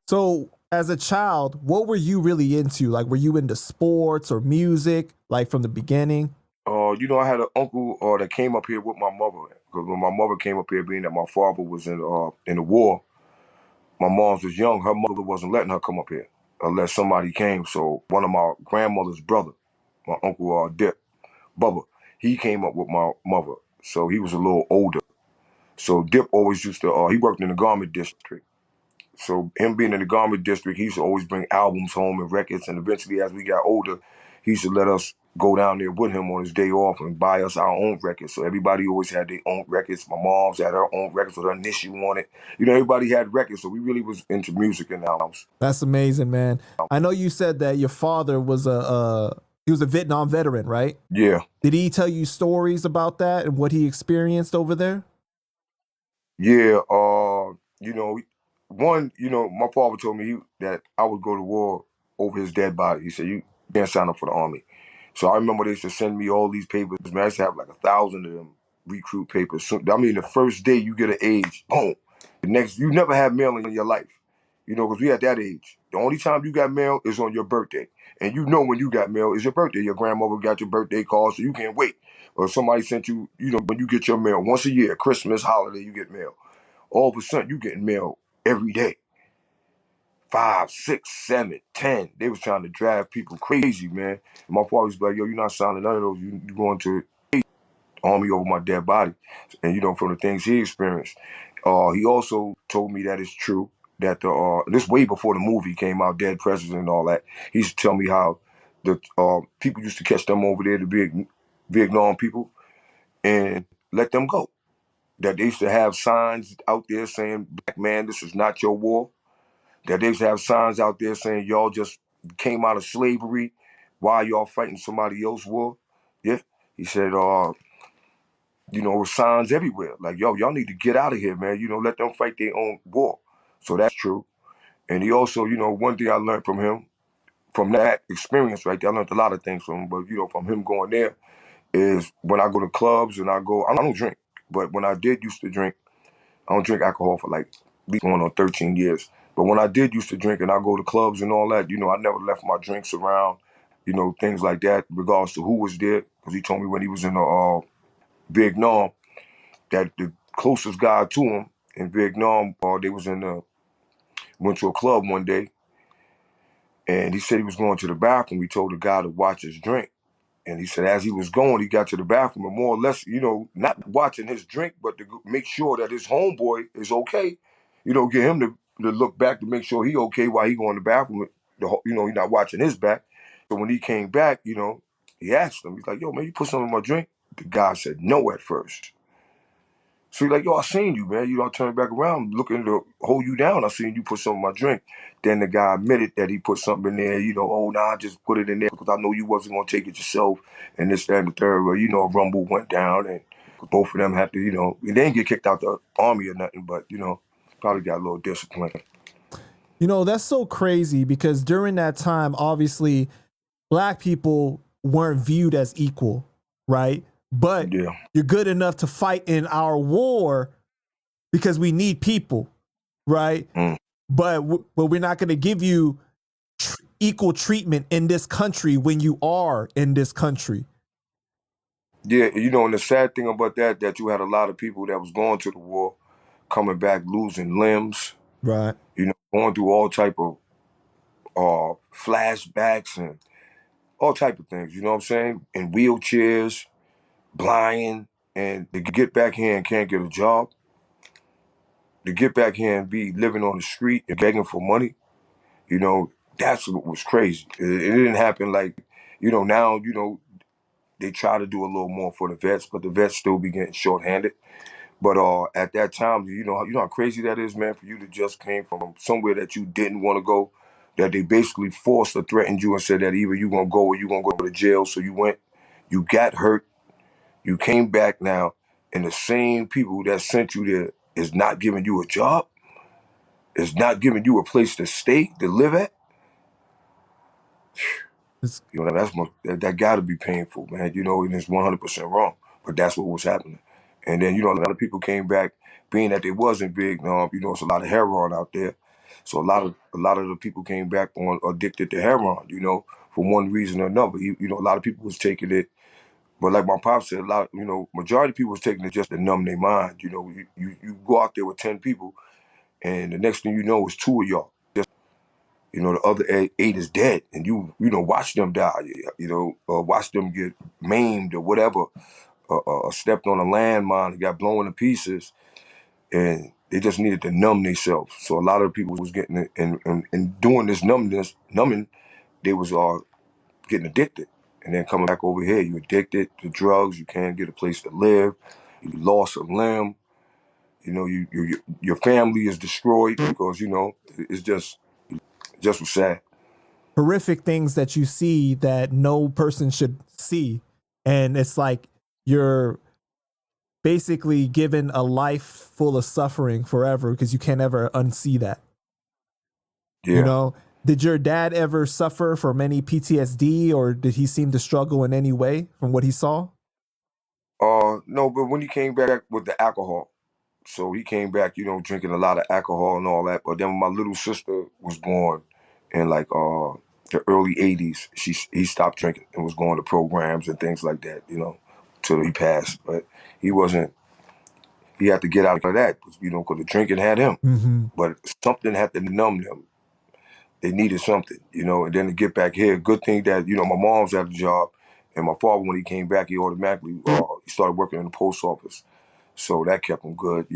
So, as a child, what were you really into? Like, were you into sports or music, like from the beginning? I had an uncle that came up here with my mother. Because when my mother came up here, being that my father was in the war, my mom's was young. Her mother wasn't letting her come up here unless somebody came. So one of my grandmother's brother, my uncle Dip, Bubba, he came up with my mother. So he was a little older. So Dip always used to. He worked in the garment district. So him being in the garment district, he used to always bring albums home and records. And eventually, as we got older, he used to let us go down there with him on his day off and buy us our own records. So everybody always had their own records. My mom's had her own records with her initial on it. Everybody had records. So we really was into music in the house. That's amazing, man. I know you said that your father was he was a Vietnam veteran, right? Yeah. Did he tell you stories about that and what he experienced over there? Yeah. My father told me that I would go to war over his dead body. He said, you can't sign up for the army. So I remember they used to send me all these papers. Man, I used to have like 1,000 of them recruit papers. So, I mean, the first day you get an age, boom. The next, you never had mail in your life, because we at that age. The only time you got mail is on your birthday. And when you got mail is your birthday. Your grandmother got your birthday card, so you can't wait. Or somebody sent you, when you get your mail once a year, Christmas, holiday, you get mail. All of a sudden, you getting mail every day. 5, 6, 7, 10. They was trying to drive people crazy, man. And my father was like, yo, you're not signing none of those. You going to the army over my dead body. And, from the things he experienced. He also told me that it's true that this way before the movie came out, Dead President and all that. He used to tell me how the people used to catch them over there, the Vietnam people, and let them go. That they used to have signs out there saying, black man, this is not your war. That they used to have signs out there saying, y'all just came out of slavery. Why y'all fighting somebody else's war? Yeah. He said, with signs everywhere. Like, yo, y'all need to get out of here, man. Let them fight their own war. So that's true. And he also, one thing I learned from him, from that experience right there, I learned a lot of things from him, but, from him going there, is when I go to clubs and I don't drink, but when I did used to drink, I don't drink alcohol for like at least going on 13 years. But when I did used to drink and I go to clubs and all that, I never left my drinks around, things like that, regardless to who was there. Because he told me when he was in the Vietnam that the closest guy to him in Vietnam, they went to a club one day and he said he was going to the bathroom. He told the guy to watch his drink. And he said as he was going, he got to the bathroom and more or less, not watching his drink, but to make sure that his homeboy is okay. Get him to look back to make sure he okay while he going to the bathroom. He's not watching his back. So when he came back, he asked him, he's like, yo, man, you put something in my drink? The guy said no at first. So he's like, yo, I seen you, man. I turned back around looking to hold you down. I seen you put something in my drink. Then the guy admitted that he put something in there, oh, nah, I just put it in there because I know you wasn't going to take it yourself. And this, that, and the third. Well, a rumble went down and both of them had to, they didn't get kicked out the army or nothing, but, probably got a little discipline. That's so crazy because during that time, obviously, black people weren't viewed as equal, right? But Yeah. you're good enough to fight in our war because we need people, right? Mm. But we're not going to give you equal treatment in this country when you are in this country. Yeah, and the sad thing about that you had a lot of people that was going to the war, coming back losing limbs, Right. Going through all type of flashbacks and all type of things, you know what I'm saying? In wheelchairs, blind, and to get back here and can't get a job, to get back here and be living on the street and begging for money, that's what was crazy. It didn't happen like, now, they try to do a little more for the vets, but the vets still be getting shorthanded. But at that time, you know how crazy that is, man, for you to just came from somewhere that you didn't want to go, that they basically forced or threatened you and said that either you gonna go or you gonna go to jail. So you went, you got hurt, you came back now, and the same people that sent you there is not giving you a job, is not giving you a place to stay, to live at. That got to be painful, man. And it's 100% wrong. But that's what was happening. And then, a lot of people came back, being that they wasn't big. It's a lot of heroin out there. So a lot of the people came back on addicted to heroin, for one reason or another. A lot of people was taking it, but like my pop said, majority of people was taking it just to numb their mind. You go out there with 10 people, and the next thing you know is two of y'all. The other eight is dead, and watch them die. Watch them get maimed or whatever, stepped on a landmine and got blown to pieces, and they just needed to numb themselves. So a lot of people was getting it, and doing this numbing, they was getting addicted, and then coming back over here, you addicted to drugs. You can't get a place to live. You lost a limb. Your family is destroyed because it's just was sad. Horrific things that you see that no person should see. And it's like you're basically given a life full of suffering forever because you can't ever unsee that. You Yeah. know, did your dad ever suffer from any PTSD, or did he seem to struggle in any way from what he saw? No, but when he came back with the alcohol, so he came back, drinking a lot of alcohol and all that. But then when my little sister was born in like the early '80s, he stopped drinking and was going to programs and things like that, till he passed. But he wasn't. He had to get out of that, because the drinking had him. Mm-hmm. But something had to numb them. They needed something, and then to get back here. Good thing that my mom's at the job, and my father, when he came back, he automatically he started working in the post office, so that kept him good.